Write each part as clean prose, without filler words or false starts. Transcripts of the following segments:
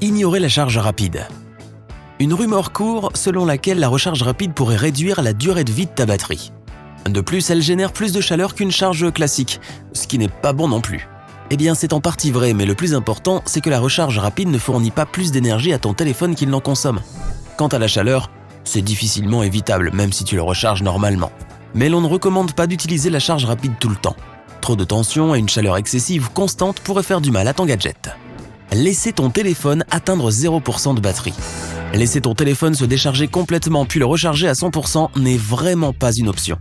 Ignorer la charge rapide. Une rumeur court selon laquelle la recharge rapide pourrait réduire la durée de vie de ta batterie. De plus, elle génère plus de chaleur qu'une charge classique, ce qui n'est pas bon non plus. Eh bien, c'est en partie vrai, mais le plus important, c'est que la recharge rapide ne fournit pas plus d'énergie à ton téléphone qu'il n'en consomme. Quant à la chaleur, c'est difficilement évitable, même si tu le recharges normalement. Mais l'on ne recommande pas d'utiliser la charge rapide tout le temps. Trop de tension et une chaleur excessive constante pourraient faire du mal à ton gadget. Laisser ton téléphone atteindre 0% de batterie. Laisser ton téléphone se décharger complètement puis le recharger à 100% n'est vraiment pas une option.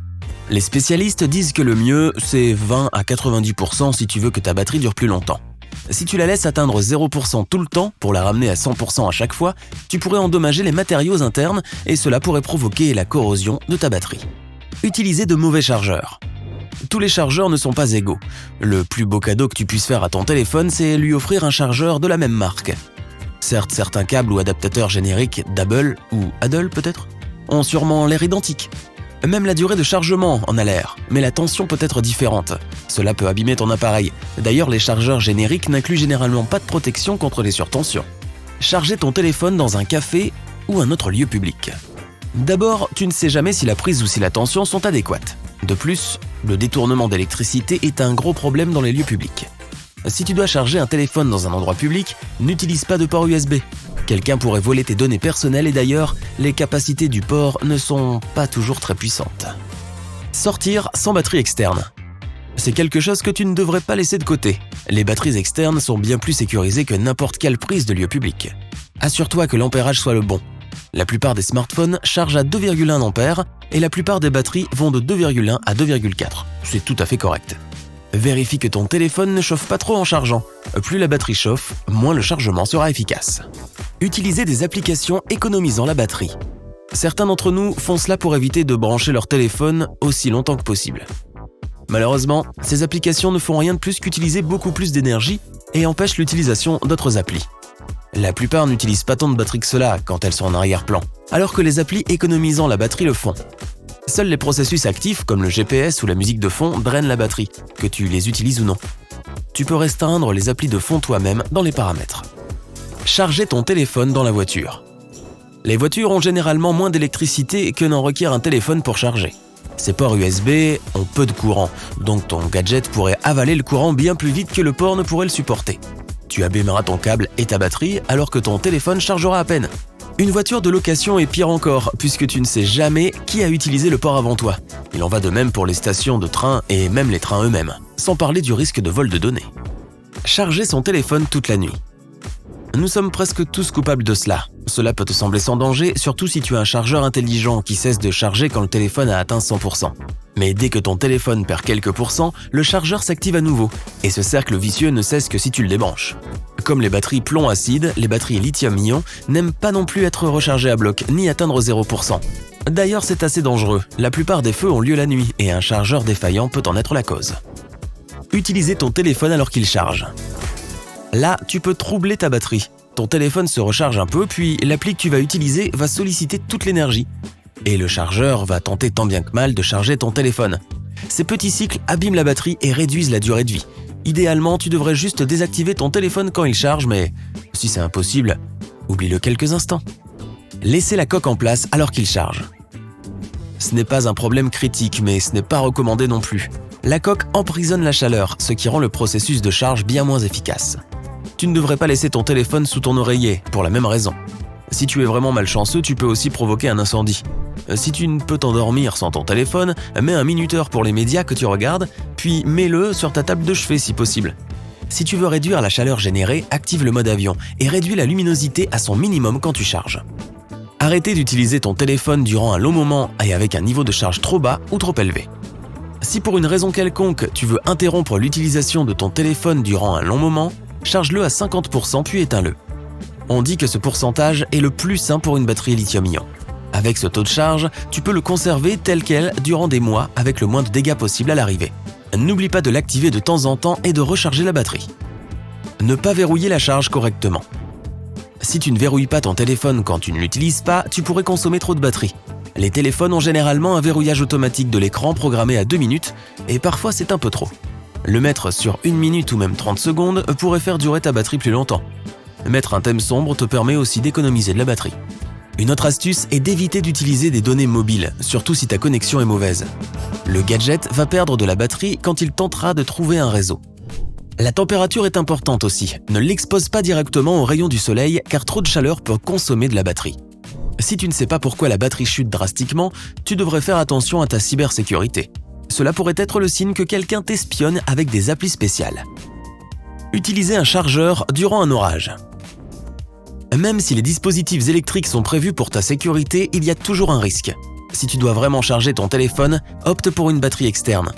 Les spécialistes disent que le mieux, c'est 20 à 90% si tu veux que ta batterie dure plus longtemps. Si tu la laisses atteindre 0% tout le temps pour la ramener à 100% à chaque fois, tu pourrais endommager les matériaux internes et cela pourrait provoquer la corrosion de ta batterie. Utiliser de mauvais chargeurs. Tous les chargeurs ne sont pas égaux. Le plus beau cadeau que tu puisses faire à ton téléphone, c'est lui offrir un chargeur de la même marque. Certes, certains câbles ou adaptateurs génériques d'Apple ou Adel peut-être, ont sûrement l'air identiques. Même la durée de chargement en a l'air, mais la tension peut être différente. Cela peut abîmer ton appareil. D'ailleurs, les chargeurs génériques n'incluent généralement pas de protection contre les surtensions. Charger ton téléphone dans un café ou un autre lieu public. D'abord, tu ne sais jamais si la prise ou si la tension sont adéquates. De plus, le détournement d'électricité est un gros problème dans les lieux publics. Si tu dois charger un téléphone dans un endroit public, n'utilise pas de port USB. Quelqu'un pourrait voler tes données personnelles et d'ailleurs, les capacités du port ne sont pas toujours très puissantes. Sortir sans batterie externe. C'est quelque chose que tu ne devrais pas laisser de côté. Les batteries externes sont bien plus sécurisées que n'importe quelle prise de lieu public. Assure-toi que l'ampérage soit le bon. La plupart des smartphones chargent à 2,1 ampères et la plupart des batteries vont de 2,1 à 2,4. C'est tout à fait correct. Vérifie que ton téléphone ne chauffe pas trop en chargeant. Plus la batterie chauffe, moins le chargement sera efficace. Utiliser des applications économisant la batterie. Certains d'entre nous font cela pour éviter de brancher leur téléphone aussi longtemps que possible. Malheureusement, ces applications ne font rien de plus qu'utiliser beaucoup plus d'énergie et empêchent l'utilisation d'autres applis. La plupart n'utilisent pas tant de batterie que cela quand elles sont en arrière-plan, alors que les applis économisant la batterie le font. Seuls les processus actifs comme le GPS ou la musique de fond drainent la batterie, que tu les utilises ou non. Tu peux restreindre les applis de fond toi-même dans les paramètres. Charger ton téléphone dans la voiture. Les voitures ont généralement moins d'électricité que n'en requiert un téléphone pour charger. Ces ports USB ont peu de courant, donc ton gadget pourrait avaler le courant bien plus vite que le port ne pourrait le supporter. Tu abîmeras ton câble et ta batterie alors que ton téléphone chargera à peine. Une voiture de location est pire encore, puisque tu ne sais jamais qui a utilisé le port avant toi. Il en va de même pour les stations de train et même les trains eux-mêmes, sans parler du risque de vol de données. Charger son téléphone toute la nuit. Nous sommes presque tous coupables de cela. Cela peut te sembler sans danger, surtout si tu as un chargeur intelligent qui cesse de charger quand le téléphone a atteint 100%. Mais dès que ton téléphone perd quelques pourcents, le chargeur s'active à nouveau, et ce cercle vicieux ne cesse que si tu le débranches. Comme les batteries plomb-acide, les batteries lithium-ion n'aiment pas non plus être rechargées à bloc, ni atteindre 0%. D'ailleurs, c'est assez dangereux. La plupart des feux ont lieu la nuit, et un chargeur défaillant peut en être la cause. Utiliser ton téléphone alors qu'il charge. Là, tu peux troubler ta batterie. Ton téléphone se recharge un peu, puis l'appli que tu vas utiliser va solliciter toute l'énergie. Et le chargeur va tenter tant bien que mal de charger ton téléphone. Ces petits cycles abîment la batterie et réduisent la durée de vie. Idéalement, tu devrais juste désactiver ton téléphone quand il charge, mais si c'est impossible, oublie-le quelques instants. Laissez la coque en place alors qu'il charge. Ce n'est pas un problème critique, mais ce n'est pas recommandé non plus. La coque emprisonne la chaleur, ce qui rend le processus de charge bien moins efficace. Tu ne devrais pas laisser ton téléphone sous ton oreiller, pour la même raison. Si tu es vraiment malchanceux, tu peux aussi provoquer un incendie. Si tu ne peux t'endormir sans ton téléphone, mets un minuteur pour les médias que tu regardes, puis mets-le sur ta table de chevet si possible. Si tu veux réduire la chaleur générée, active le mode avion et réduis la luminosité à son minimum quand tu charges. Arrêtez d'utiliser ton téléphone durant un long moment et avec un niveau de charge trop bas ou trop élevé. Si pour une raison quelconque, tu veux interrompre l'utilisation de ton téléphone durant un long moment, charge-le à 50% puis éteins-le. On dit que ce pourcentage est le plus sain pour une batterie lithium-ion. Avec ce taux de charge, tu peux le conserver tel quel durant des mois avec le moins de dégâts possible à l'arrivée. N'oublie pas de l'activer de temps en temps et de recharger la batterie. Ne pas verrouiller la charge correctement. Si tu ne verrouilles pas ton téléphone quand tu ne l'utilises pas, tu pourrais consommer trop de batterie. Les téléphones ont généralement un verrouillage automatique de l'écran programmé à 2 minutes et parfois c'est un peu trop. Le mettre sur 1 minute ou même 30 secondes pourrait faire durer ta batterie plus longtemps. Mettre un thème sombre te permet aussi d'économiser de la batterie. Une autre astuce est d'éviter d'utiliser des données mobiles, surtout si ta connexion est mauvaise. Le gadget va perdre de la batterie quand il tentera de trouver un réseau. La température est importante aussi. Ne l'expose pas directement aux rayons du soleil car trop de chaleur peut consommer de la batterie. Si tu ne sais pas pourquoi la batterie chute drastiquement, tu devrais faire attention à ta cybersécurité. Cela pourrait être le signe que quelqu'un t'espionne avec des applis spéciales. Utiliser un chargeur durant un orage. Même si les dispositifs électriques sont prévus pour ta sécurité, il y a toujours un risque. Si tu dois vraiment charger ton téléphone, opte pour une batterie externe.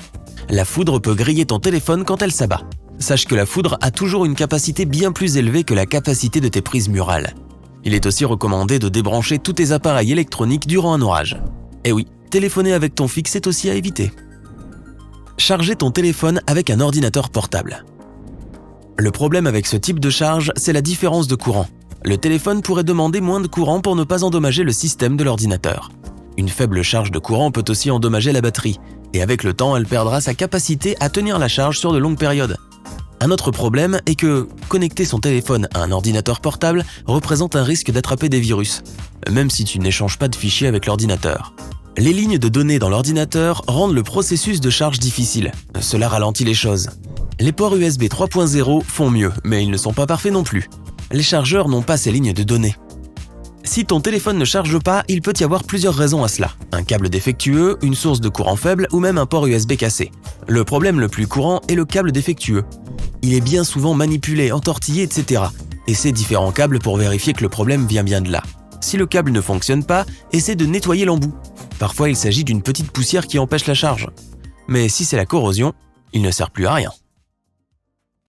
La foudre peut griller ton téléphone quand elle s'abat. Sache que la foudre a toujours une capacité bien plus élevée que la capacité de tes prises murales. Il est aussi recommandé de débrancher tous tes appareils électroniques durant un orage. Et oui, téléphoner avec ton fixe est aussi à éviter. Charger ton téléphone avec un ordinateur portable. Le problème avec ce type de charge, c'est la différence de courant. Le téléphone pourrait demander moins de courant pour ne pas endommager le système de l'ordinateur. Une faible charge de courant peut aussi endommager la batterie, et avec le temps, elle perdra sa capacité à tenir la charge sur de longues périodes. Un autre problème est que connecter son téléphone à un ordinateur portable représente un risque d'attraper des virus, même si tu n'échanges pas de fichiers avec l'ordinateur. Les lignes de données dans l'ordinateur rendent le processus de charge difficile. Cela ralentit les choses. Les ports USB 3.0 font mieux, mais ils ne sont pas parfaits non plus. Les chargeurs n'ont pas ces lignes de données. Si ton téléphone ne charge pas, il peut y avoir plusieurs raisons à cela. Un câble défectueux, une source de courant faible ou même un port USB cassé. Le problème le plus courant est le câble défectueux. Il est bien souvent manipulé, entortillé, etc. Essaie différents câbles pour vérifier que le problème vient bien de là. Si le câble ne fonctionne pas, essaie de nettoyer l'embout. Parfois, il s'agit d'une petite poussière qui empêche la charge. Mais si c'est la corrosion, il ne sert plus à rien.